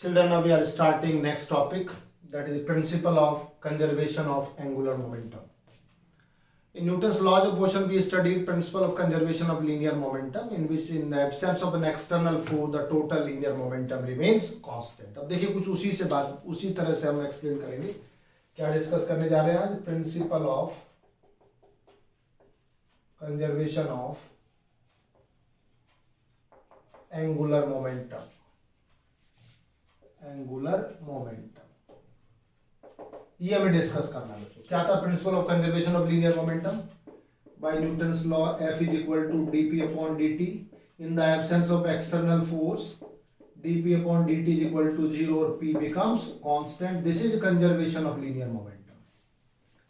Children, now we are starting next topic, that is the principle of conservation of angular momentum. In Newton's laws of motion, we studied principle of conservation of linear momentum, in which in the absence of an external force, the total linear momentum remains constant. अब देखिए कुछ उसी तरह से हम explain करेंगे. क्या discuss करने जा रहे हैं आज? Principle of conservation of angular momentum. Angular momentum ये हमें डिस्कस करना है बच्चों. क्या था principle of conservation of linear momentum? By Newton's law F is equal to dp upon dt. In the absence of external force dp upon dt is equal to 0 और p becomes constant. This is conservation of linear momentum.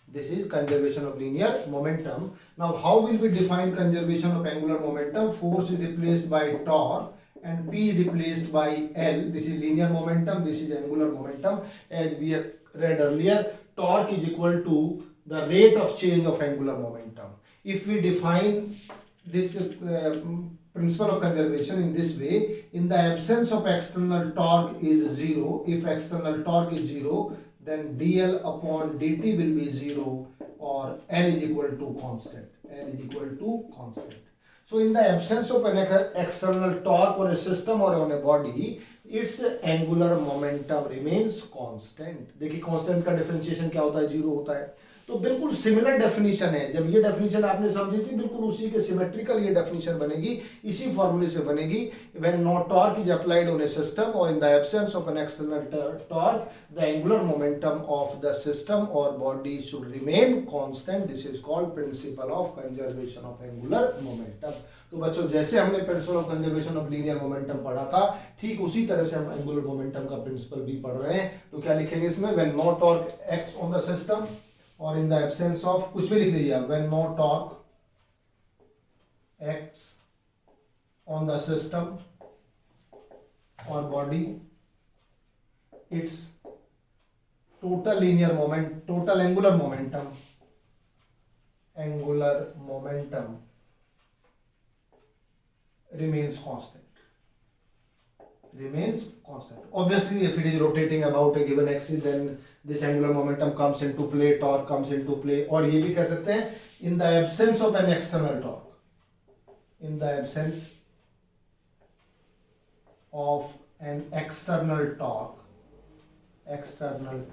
This is conservation of linear momentum. Now how will we define conservation of angular momentum? Force is replaced by torque and P is replaced by L. This is linear momentum, this is angular momentum. As we have read earlier, torque is equal to the rate of change of angular momentum. If we define this principle of conservation in this way, in the absence of external torque is 0, if external torque is 0, then dl upon dt will be 0 or L is equal to constant. L is equal to constant. So in the absence of an external torque on a system or on a body, its angular momentum remains constant. देखिए constant का differentiation क्या होता है? 0 होता है. तो बिल्कुल similar definition है. जब ये डेफिनेशन आपने समझी थी, बिल्कुल उसी के सिमेट्रिकल ये डेफिनेशन बनेगी, इसी फॉर्मूले से बनेगी. When no torque is applied on a system और in the absence of an external torque, the angular momentum of the system or body should remain constant. This is called principle of conservation of angular momentum. तो बच्चों, जैसे हमने principle of conservation of linear momentum पढ़ा था, ठीक उसी तरह से हम एंगुलर मोमेंटम का प्रिंसिपल भी पढ़ रहे हैं. तो क्या लिखेंगे इसमें? When no torque acts on the system और इन द एब्सेंस ऑफ, कुछ भी लिख लीजिए आप, when no torque acts on the system or body, its total linear moment, total angular momentum remains constant. Obviously, if it is rotating about a given axis, then this angular momentum comes into play, torque comes into play. और ये भी कह सकते हैं, in the absence of an external torque, in the absence of an external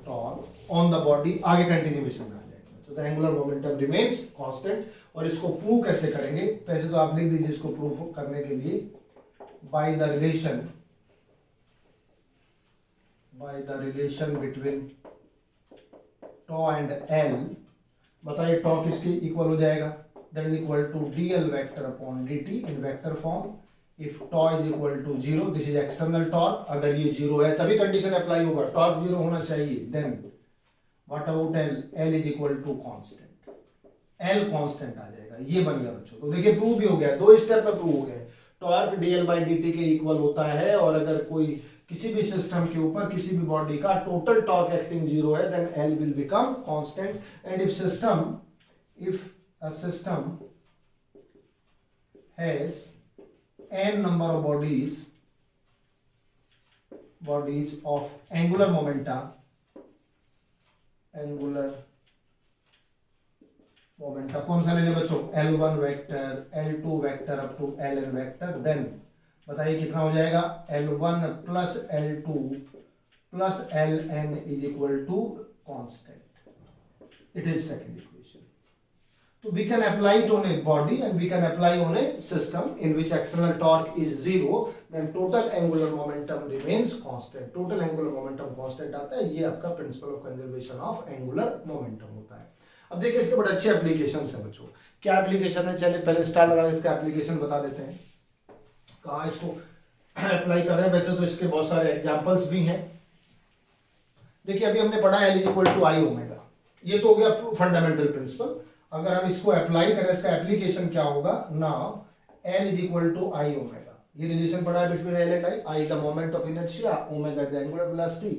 torque on the body, आगे continuation में आ जाएगा. So the angular momentum remains constant. और इसको प्रूव कैसे करेंगे? पहले तो आप लिख दीजिए इसको प्रूव करने के लिए, by the relation between tau and L. बताइए tau किसके इक्वल हो जाएगा? That is equal to dl vector upon dt in vector form. If tau is equal to 0, this is external torque. अगर ये 0 है तभी कंडीशन अप्लाई होगा, torque 0 होना चाहिए. Then what about L? L is equal to constant. L constant आ जाएगा. ये बन गया बच्चों. तो देखिए प्रूव भी हो गया, 2 स्टेप में प्रूव हो गया. टॉर्क dl by dt के इक्वल होता है, और अगर कोई किसी भी सिस्टम के ऊपर किसी भी बॉडी का टोटल टॉर्क एक्टिंग 0 है, then L will become constant. And if a system has n number of bodies of angular momenta, कौन सा लेने बच्चों? L1 vector, L2 vector up to Ln vector. Then बताइए कितना हो जाएगा? L1 plus L2 plus Ln is equal to constant. It is second equation. तो we can apply it on a body and we can apply on a system in which external torque is 0. Then total angular momentum remains constant. Total angular momentum constant आता है. ये आपका principle of conservation of angular momentum होता है. अब देखिए इसके बड़े अच्छे एप्लीकेशंस हैं बच्चों. क्या एप्लीकेशन है? चलिए पहले स्टार्ट लगा इसका एप्लीकेशन बता देते हैं. कहाँ इसको अप्लाई कर रहे हैं? वैसे तो इसके बहुत सारे एग्जांपल्स भी हैं. देखिए अभी हमने पढ़ा L is equal to I omega. ये तो हो गया फंडामेंटल प्रिंसिपल. अगर हम इसको अप्लाई करें, इसका एप्लीकेशन क्या होगा? Now L is equal to I omega. ये रिलेशन पढ़ा है between L and I is the moment of inertia, omega is the angular velocity,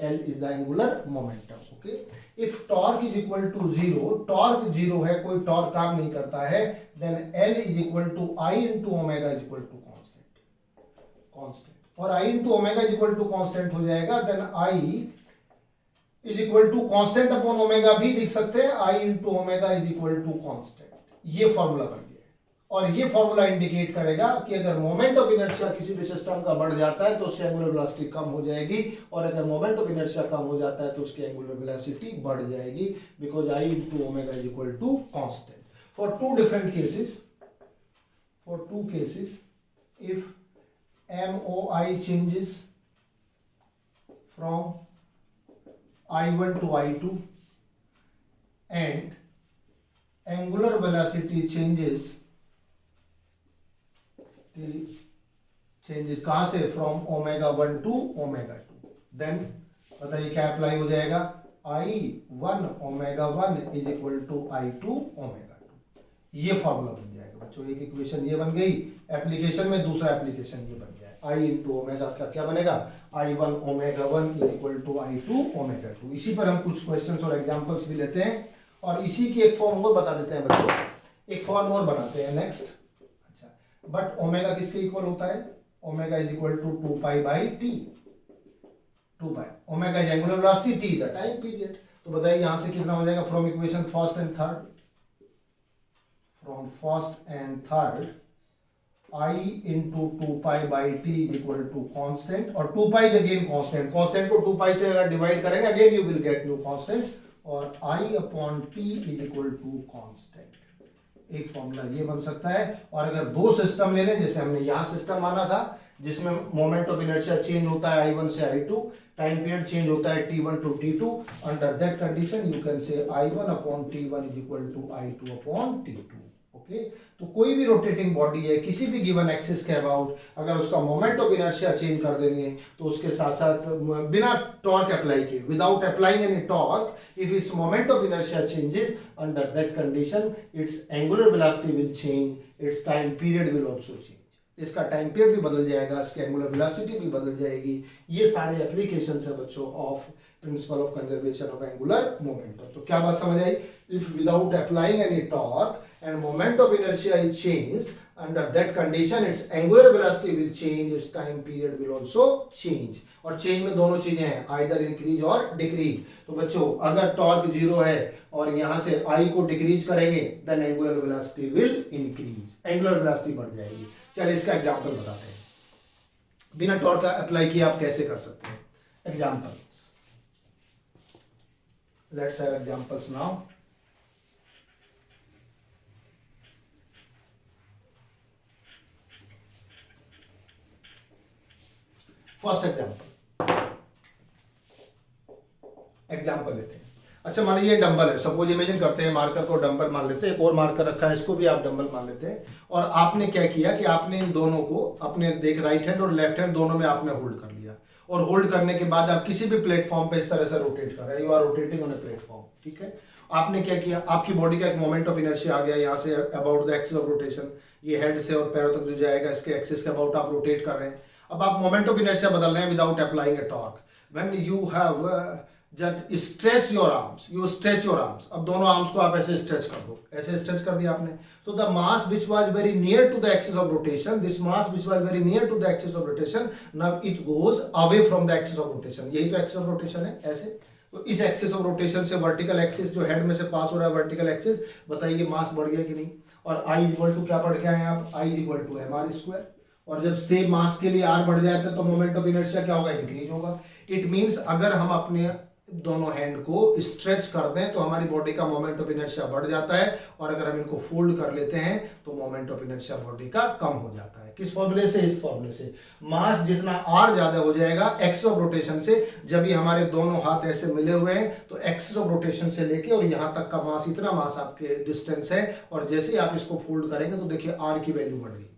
L is the angular momentum. Okay. If torque is equal to 0, torque 0 है, कोई torque काम नहीं करता है, then L is equal to I into omega is equal to constant. और I into omega is equal to constant हो जाएगा, then I is equal to constant upon omega भी लिख सकते हैं, I into omega is equal to constant. ये formula बन गया और ये फॉर्मूला इंडिकेट करेगा कि अगर मोमेंट ऑफ इनर्शिया किसी भी सिस्टम का बढ़ जाता है तो उसकी एंगुलर वेलोसिटी कम हो जाएगी, और अगर मोमेंट ऑफ इनर्शिया कम हो जाता है तो उसकी एंगुलर वेलोसिटी बढ़ जाएगी, because I into omega is equal to constant. For two different cases, for two cases, if MOI changes from I1 to I2 and angular velocity changes कहां से, from omega 1 to omega 2, देन बताइए क्या apply हो जाएगा, I1 omega 1 is equal to I2 omega 2। ये formula बन जाएगा बच्चों, एक इक्वेशन ये बन गई एप्लीकेशन में, दूसरा एप्लीकेशन ये बन गया, I इंटू ओमेगा का क्या बनेगा, I1 omega 1 is equal to I2 omega 2। इसी पर हम कुछ क्वेश्चंस और एग्जांपल्स भी लेते हैं और इसी की एक फॉर्म और बता देते हैं बच्चों, एक फॉर्म और बनाते हैं नेक्स्ट। अच्छा, बट ओमेगा किसके इक्वल होता है, omega is equal to 2 pi by T, 2 pi, omega is angular velocity, T the time period. तो बताइए यहां से कितना हो जाएगा, from equation first and third, from first and third I into 2 pi by T is equal to constant, और 2 पाई again constant, constant को 2 पाई से अगर डिवाइड करेंगे again you will get new constant, और I upon T is equal to constant. एक formula ये बन सकता है। और अगर दो सिस्टम ले लें, जैसे हमने यहां सिस्टम माना था जिसमें मोमेंट ऑफ इनर्शिया चेंज होता है I1 से I2, टाइम पीरियड चेंज होता है T1 to T2, under that condition you can say I1 upon T1 is equal to I2 upon T2। Okay, तो कोई भी रोटेटिंग बॉडी है किसी भी गिवन एक्सिस के अबाउट, अगर उसका मोमेंट ऑफ इनर्शिया चेंज कर देंगे तो उसके साथ साथ बिना टॉर्क अप्लाई किए, without applying any torque, if it's moment of inertia changes, under that condition it's angular velocity will change, it's time period will also change. इसका टाइम पीरियड भी बदल जाएगा, इसकी एंगुलर वेलोसिटी भी बदल जाएगी। ये सारे एप्लीकेशंस है बच्चों of principle of conservation of angular momentum. तो क्या बात समझ आई, if without applying any torque and moment of inertia is changed, under that condition its angular velocity will change, its time period will also change। और change में दोनों चीजें हैं, either increase और decrease। तो बच्चों अगर टॉर्क 0 है और यहां से I को डिक्रीज करेंगे then angular velocity will increase, angular velocity बढ़ जाएगी। चलिए इसका एग्जांपल बताते हैं, बिना टॉर्क का अप्लाई किए आप कैसे कर सकते हैं। Examples, let's have examples now. First example लेते हैं। अच्छा मान लीजिए डंबल है, सपोज इमेजिन करते हैं मार्कर को डंबल मान लेते हैं, एक और मार्कर रखा है इसको भी आप डंबल मान लेते हैं, और आपने क्या किया कि आपने इन दोनों को अपने देख राइट हैंड और लेफ्ट हैंड दोनों में आपने होल्ड कर लिया, और होल्ड करने के बाद आप किसी भी प्लेटफॉर्म पे इस तरह से रोटेट कर रहे हैं, you are rotating on a platform. ठीक है, आपने क्या किया, आपकी बॉडी का एक मोमेंट ऑफ इनर्शिया आ गया यहाँ say about the axis of rotation, ये हेड से और पैरों तक जो जाएगा इसके एक्सिस के अबाउट आप रोटेट कर रहे हैं। अब आप मोमेंट ऑफ इनर्शिया बदल रहे हैं without applying A torque. When you have just stretch your arms, you stretch your arms, अब दोनों आर्म्स को आप ऐसे स्ट्रेच कर दो, ऐसे स्ट्रेच कर दिया आपने, तो the mass which was very near to the axis of rotation, this mass which was very near to the axis of rotation, now it goes away from the axis of rotation. यही तो axis of rotation है, ऐसे। तो इस axis of rotation से vertical axis जो head में से पास हो रहा है, वर्टिकल एक्सिस, बताइए मास बढ़ गया कि नहीं। और I इक्वल टू क्या पढ़ के आए आप, I equal to mr square, और जब सेम मास के लिए r बढ़ जाता है तो मोमेंट ऑफ इनर्शिया क्या होगा, इंक्रीज होगा। इट मींस अगर हम अपने दोनों हैंड को स्ट्रेच कर दें तो हमारी बॉडी का मोमेंट ऑफ इनर्शिया बढ़ जाता है, और अगर हम इनको फोल्ड कर लेते हैं तो मोमेंट ऑफ इनर्शिया बॉडी का कम हो जाता है। किस फॉर्मूले से, इस फॉर्मूले से। मास जितना r ज्यादा हो जाएगा एक्सिस ऑफ रोटेशन से, जब ये हमारे दोनों हाथ ऐसे मिले हुए हैं तो एक्सिस ऑफ रोटेशन से लेके और यहां तक का मास, इतना मास आपके डिस्टेंस है, और जैसे ही आप इसको फोल्ड करेंगे तो देखिए r की वैल्यू बढ़ गई।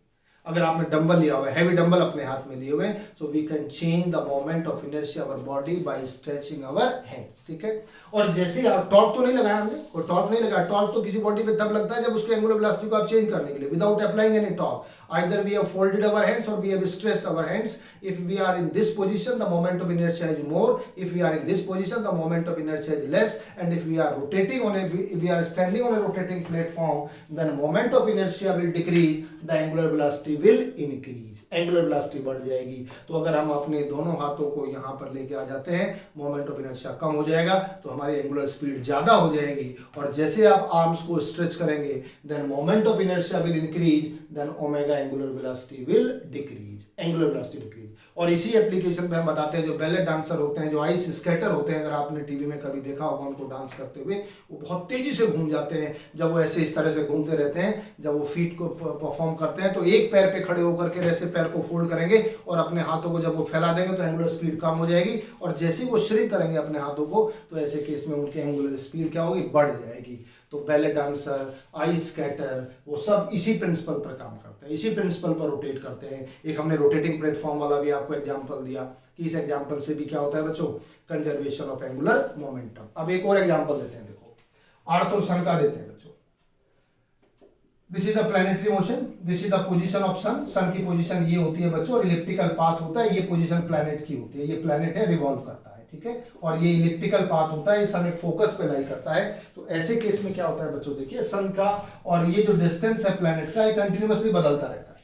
अगर आपने डंबल लिया हुआ है, हैवी डंबल अपने हाथ में लिए हुए हैं, so we can change the moment of inertia our body by stretching our hands. ठीक है, और जैसे ही आप टॉर्क तो नहीं लगाया हमने, कोई टॉर्क नहीं लगाया, टॉर्क तो किसी बॉडी पे तब लगता है जब उसके एंगुलर वेलोसिटी को आप चेंज करने के लिए, without applying any torque, either we have folded our hands or we have stretched our hands. If we are in this position the moment of inertia is more, if we are in this position the moment of inertia is less, and if we are rotating on a, if we are standing on a rotating platform then moment of inertia will decrease, the angular velocity will increase। Angular velocity बढ़ जाएगी। तो अगर हम अपने दोनों हाथों को यहाँ पर लेके आ जाते हैं, मोमेंट ऑफ इनर्शिया कम हो जाएगा, तो हमारी एंगुलर स्पीड ज्यादा हो जाएगी। और जैसे आप आर्म्स को स्ट्रेच करेंगे, then moment of inertia will increase, then omega angular velocity will decrease, angular velocity decrease. और इसी एप्लीकेशन पे हम बताते हैं जो बैले डांसर होते हैं, जो आइस स्केटर होते हैं, अगर आपने टीवी में कभी देखा होगा उनको डांस करते हुए, वो बहुत तेजी से घूम जाते हैं। जब वो ऐसे इस तरह से घूमते रहते हैं, जब वो फीट को परफॉर्म करते हैं, तो एक पैर पे खड़े होकर के ऐसे पैर को फोल्ड करेंगे और अपने हाथों को जब वो फैला देंगे तो एंगुलर स्पीड कम हो जाएगी। और जैसे ही वो श्रिंक करेंगे अपने हाथों को, तो ऐसे केस में उनकी एंगुलर स्पीड क्या होगी, बढ़ जाएगी। तो बैले डांसर, आइस स्केटर, वो सब इसी प्रिंसिपल पर काम करते हैं, इसी प्रिंसिपल पर रोटेट करते हैं। एक हमने रोटेटिंग प्लेटफॉर्म वाला भी आपको एग्जांपल दिया कि इस एग्जांपल से भी क्या होता है बच्चों, कंजर्वेशन ऑफ एंगुलर मोमेंटम। अब एक और एग्जांपल देते हैं, देखो अर्थ और सन का देते हैं बच्चों। This is the planetary motion, this is the position of sun. Sun की पोजीशन ये होती है बच्चों, और इलिप्टिकल पाथ होता है, ये पोजीशन प्लैनेट की होती है। ये प्लैनेट है, रिवॉल्व करता है, ठीक है, और ये इलिप्टिकल पाथ होता है, ये सन एक फोकस पे लाई करता है। तो ऐसे केस में क्या होता है बच्चों, देखिए सन का और ये जो डिस्टेंस है प्लैनेट का, ये कंटिन्यूअसली बदलता रहता है।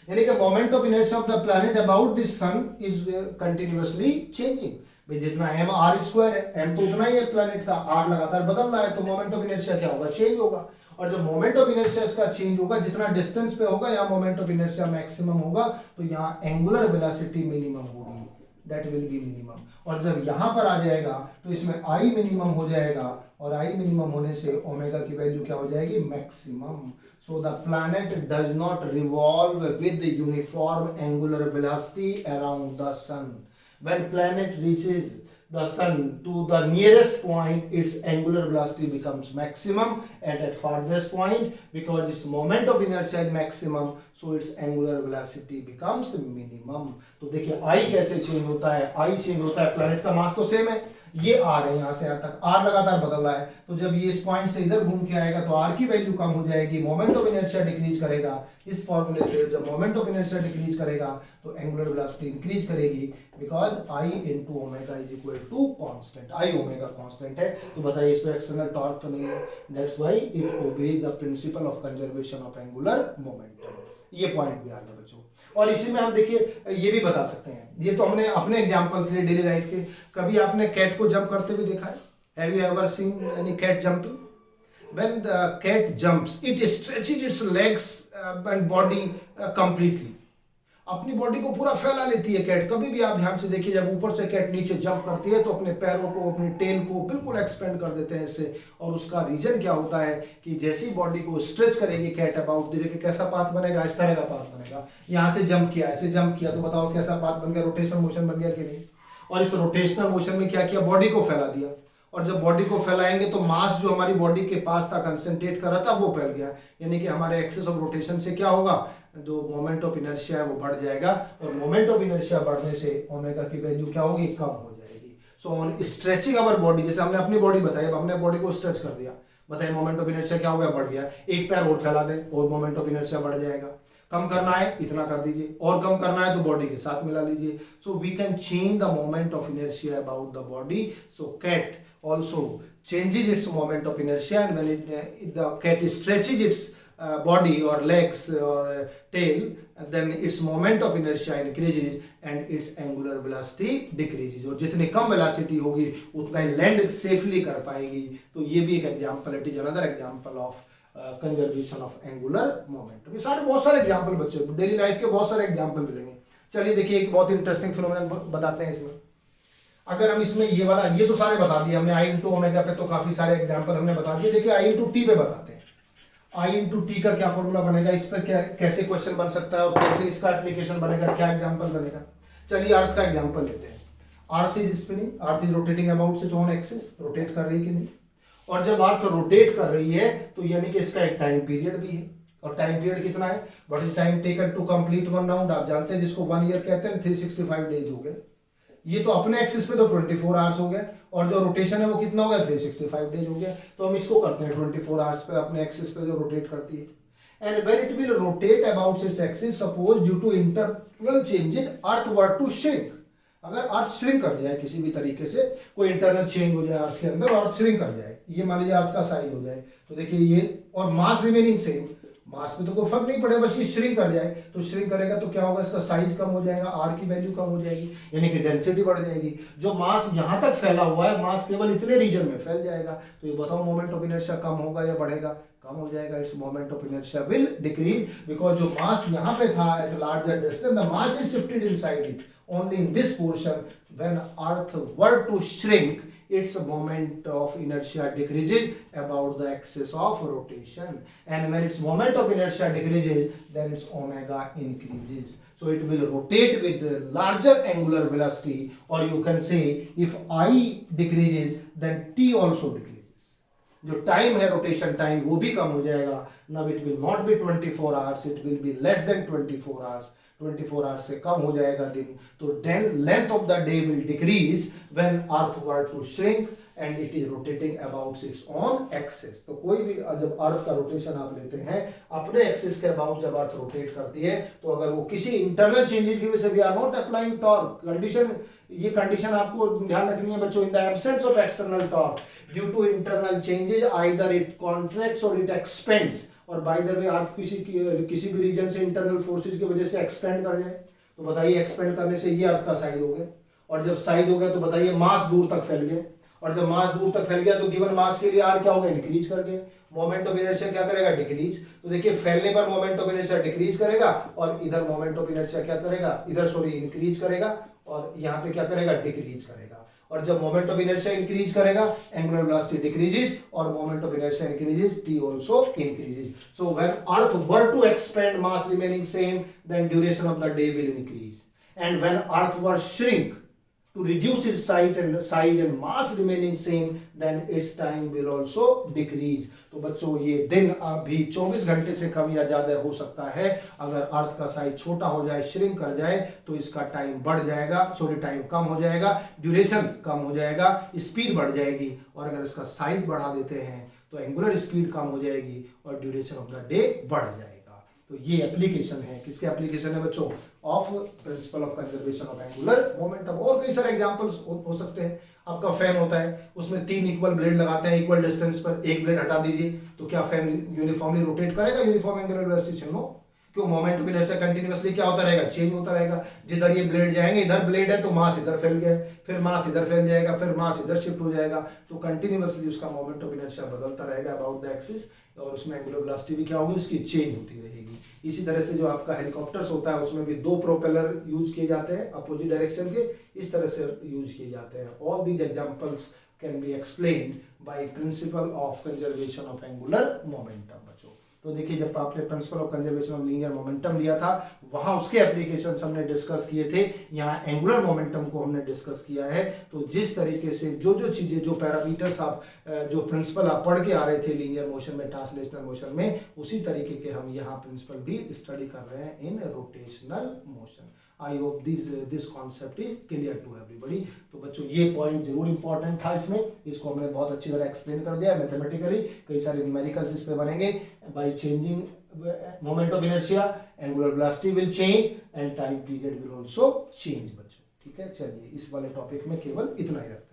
यानी कि moment of inertia of the planet about this sun is continuously changing. भाई जितना m r स्क्वायर है, m तो उतना ही है प्लैनेट का, r लगातार बदल रहा है, तो मोमेंट ऑफ इनर्शिया क्या होगा, चेंज होगा। और जब मोमेंट ऑफ इनर्शिया इसका चेंज होगा, जितना डिस्टेंस पे होगा, यहाँ मोमेंट ऑफ इनर्शिया मैक्सिमम होगा, तो यहाँ एंगुलर वेलोसिटी मिनिमम होगी, दैट विल बी मिनिमम। और जब यहाँ पर आ जाएगा तो इसमें i मिनिमम हो जाएगा, और i मिनिमम होने से ओमेगा की वैल्यू क्या हो जाएगी, maximum. So the planet does not revolve with uniform angular velocity around the sun. When planet reaches the sun to the nearest point, its angular velocity becomes maximum, and at farthest point, because its moment of inertia is maximum, so its angular velocity becomes minimum. तो देखिए I कैसे change होता है, I change होता है, planet का मास तो same है, ये R है, यहाँ से यहाँ तक R लगातार बदल रहा है, तो जब ये इस पॉइंट से इधर घूम के आएगा तो R की वैल्यू कम हो जाएगी, मोमेंट ऑफ इनर्शिया डिक्रीज करेगा। इस फॉर्मूले से जब मोमेंट ऑफ इनर्शिया डिक्रीज करेगा तो एंगुलर वेलोसिटी इंक्रीज करेगी, because I into omega is equal to constant. I omega constant है, तो बताइए इस पे एक्सटर्नल टॉर्क तो नहीं है, that's why it obey the principal of conservation of angular momentum. ये पॉइंट भी आ गया बच्चों। और इसी में हम देखिए ये भी बता सकते हैं, ये तो हमने अपने एग्जांपल्स लिए डेली लाइफ के। कभी आपने कैट को जंप करते हुए देखा है? Have you ever seen any cat jumping? When the cat jumps, it stretches its legs and body completely. अपनी बॉडी को पूरा फैला लेती है कैट। कभी भी आप ध्यान से देखिए, जब ऊपर से कैट नीचे जंप करती है तो अपने पैरों को, अपनी टेल को बिल्कुल एक्सपेंड कर देते हैं इससे। और उसका रीजन क्या होता है कि जैसी बॉडी को स्ट्रेच करेगी कैट अबाउट, देखिए कैसा पाथ बनेगा, इस तरह का पाथ बनेगा। यहाँ से जंप किया, ऐसे जंप किया, तो बताओ कैसा पाथ बन गया, रोटेशनल मोशन बन गया कि नहीं? और इस रोटेशनल मोशन में क्या किया, बॉडी को फैला दिया। और जब बॉडी को फैलाएंगे तो मास जो हमारी बॉडी के पास था, कंसंट्रेट कर रहा था, वो फैल गया। यानी कि हमारे एक्सिस ऑफ रोटेशन से क्या होगा, जो मोमेंट ऑफ इनर्शिया है वो बढ़ जाएगा, और मोमेंट ऑफ इनर्शिया बढ़ने से ओमेगा की वैल्यू क्या होगी, कम हो जाएगी। So on stretching our body, जैसे हमने अपनी बॉडी बताई, अब हमने बॉडी को स्ट्रेच कर दिया, बताइए मोमेंट ऑफ इनर्शिया क्या हो गया, बढ़ गया। एक पैर और फैला दें और मोमेंट ऑफ इनर्शिया बढ़ जाएगा। कम करना है इतना कर दीजिए, और कम करना है तो बॉडी के साथ मिला लीजिए। So we can change the moment of inertia about the body. So cat also changes its moment of inertia, and when the cat stretches its body or legs or tail, then its moment of inertia increases and its angular velocity decreases। और जितनी कम velocity होगी उतना ही land safely कर पाएगी। तो ये भी एक एग्जांपल है, it is another example of conservation of angular momentum. ये सारे बहुत सारे एग्जांपल बच्चे डेली लाइफ के बहुत सारे एग्जांपल मिलेंगे। चलिए देखिए एक बहुत इंटरेस्टिंग फिनोमेनन बताते हैं इसमें। अगर हम इसमें ये वाला, ये तो सारे बता दिए हमने, I इंटू ओमेगा पे तो काफी सारे एग्जांपल हमने बता दिए। देखिए I इंटू टी पे बताते हैं। I इंटू टी का क्या फॉर्मूला बनेगा, इस पर क्या कैसे क्वेश्चन बन सकता है और कैसे इसका एप्लीकेशन बनेगा, क्या एग्जांपल बनेगा। चलिए अर्थ का एग्जांपल लेते हैं। Earth is spinning, earth is rotating about its own axis, rotate कर रही है कि नहीं। और जब अर्थ रोटेट कर रही है तो यानी कि इसका एक टाइम पीरियड भी है, और टाइम पीरियड कितना है, what is time taken to complete one round, आप जानते हैं जिसको 1 ईयर कहते हैं, 365 डेज हो गए। ये तो अपने एक्सिस पे तो 24 आवर्स हो गए, और जो रोटेशन है वो कितना हो गया, 365 डेज हो गया। तो हम इसको करते हैं 24 आवर्स पे अपने एक्सिस पे जो रोटेट करती है। And when it will rotate about its axis, suppose due to internal change in earth were to shrink, अगर अर्थ श्रिंक कर जाए किसी भी तरीके से, कोई इंटरनल चेंज हो जाए अर्थ के अंदर, अर्थ श्रिंक कर जाए, ये मान लीजिए अर्थ का साइज हो जाए, तो देखिए ये, और मास रिमेनिंग सेम, मास में तो कोई फर्क नहीं पड़ेगा, बस ये श्रिंक कर जाए, तो श्रिंक करेगा तो क्या होगा, इसका साइज कम हो जाएगा, आर की वैल्यू कम हो जाएगी, यानी कि डेंसिटी बढ़ जाएगी। जो मास यहां तक फैला हुआ है, मास केवल इतने रीजन में फैल जाएगा, तो ये बताओ मोमेंट ऑफ इनर्शिया कम होगा या बढ़ेगा, कम हो जाएगा। Its moment of inertia will decrease because जो मास यहाँ पे था at larger distance, the mass is shifted inside it only in this portion. When earth were to shrink, its moment of inertia decreases about the axis of rotation, and when its moment of inertia decreases, then its omega increases. So it will rotate with larger angular velocity, or you can say if I decreases, then t also decreases. जो time है rotation time वो भी कम हो जाएगा. Now it will not be 24 hours, it will be less than 24 hours. 24 hours से कम हो जाएगा दिन. तो then length of the day will decrease when earth were to shrink and it is rotating about its own axis. तो कोई भी जब अर्थ का रोटेशन आप लेते हैं अपने एक्सिस के अबाउट जब अर्थ रोटेट करती है, तो अगर वो किसी इंटरनल चेंजेस की वजह से, we are not applying torque condition, ये कंडीशन आपको ध्यान रखनी है बच्चों, in the absence of external torque due to internal changes either it contracts और इट एक्सपेंड्स. और बाय द वे अर्थ किसी भी रीजन से इंटरनल फोर्सेज की वजह से एक्सपेंड कर जाए, तो बताइए एक्सपेंड करने से ये अर्थ का साइज हो गया, और जब साइज हो गया तो बताइए मास दूर तक फैल गया, और जब मास दूर तक फैल गया तो गिवन मास के लिए आर क्या होगा, इंक्रीज कर गया. मोमेंट ऑफ इनर्शिया क्या करेगा, डिक्रीज. तो देखिए फैलने पर मोमेंट ऑफ इनर्शिया डिक्रीज करेगा, और इधर मोमेंट ऑफ इनर्शिया क्या करेगा, इधर सॉरी इंक्रीज करेगा, और यहाँ पे क्या करेगा, डिक्रीज करेगा. और जब मोमेंट ऑफ इनर्शिया इंक्रीज करेगा, एंगुलर वेलोसिटी डिक्रीजेस, और moment of inertia increases, t also increases. So when earth were to expand, mass remaining same, then duration of the day will increase. And when earth were shrink to reduce its size and mass remaining same, then its time will also decrease. तो बच्चों ये दिन अभी 24 घंटे से कम या ज्यादा हो सकता है. अगर अर्थ का साइज छोटा हो जाए, श्रिंक कर जाए, तो इसका टाइम बढ़ जाएगा, सॉरी टाइम कम हो जाएगा, ड्यूरेशन कम हो जाएगा, स्पीड बढ़ जाएगी. और अगर इसका साइज बढ़ा देते हैं तो एंगुलर स्पीड कम हो जाएगी और ड्यूरेशन ऑफ द डे बढ़ जाएगा. तो ये एप्लीकेशन है, किसके एप्लीकेशन है बच्चों, of principle of conservation of angular momentum. और कई सारे एग्जांपल्स हो सकते हैं. आपका फैन होता है, उसमें 3 इक्वल ब्लेड लगाते हैं, इक्वल डिस्टेंस पर एक ब्लेड हटा दीजिए, तो क्या फैन यूनिफॉर्मली रोटेट करेगा, यूनिफॉर्म एंगुलर वेलोसिटी? नो. क्यों, मोमेंट ऑफ इनर्शिया कंटिन्यूअसली क्या होता रहेगा, चेंज होता रहेगा. जिधर ये ब्लेड जाएंगे, इधर ब्लेड है तो मास इधर फैल गया, फिर मास इधर फैल जाएगा, फिर मास इधर शिफ्ट हो जाएगा. तो कंटिन्यूअसली उसका मोमेंट ऑफ इनर्शिया बदलता रहेगा अबाउट द एक्सिस, और उसमें एंगुलर वेलोसिटी भी क्या होगी, उसकी चेंज होती रहेगी. इसी तरह से जो आपका हेलीकॉप्टर्स होता है उसमें भी 2 प्रोपेलर यूज किए जाते हैं अपोजिट डायरेक्शन के, इस तरह से यूज किए जाते हैं. All these examples can be explained by principle of conservation of angular momentum. बच्चों तो देखिए, जब आपने principal of conservation of linear momentum लिया था, वहां उसके एप्लीकेशंस हमने डिस्कस किए थे. यहाँ एंगुलर मोमेंटम को हमने डिस्कस किया है. तो जिस तरीके से जो चीजें, जो पैरामीटर्स आप, जो प्रिंसिपल आप पढ़ के आ रहे थे लीनियर मोशन में, ट्रांसलेशनल मोशन में, उसी तरीके के हम यहाँ प्रिंसिपल भी स्टडी कर रहे हैं in rotational motion. I hope this concept is clear to everybody. तो बच्चों ये पॉइंट जरूर इंपॉर्टेंट था इसमें, इसको हमने बहुत अच्छी तरह एक्सप्लेन कर दिया मैथमेटिकली. कई सारे न्यूमेरिकल्स इस पे बनेंगे. By changing moment of inertia, angular velocity will change and time period will also change. बच्चों ठीक है, चलिए इस वाले टॉपिक में केवल इतना ही रखते हैं.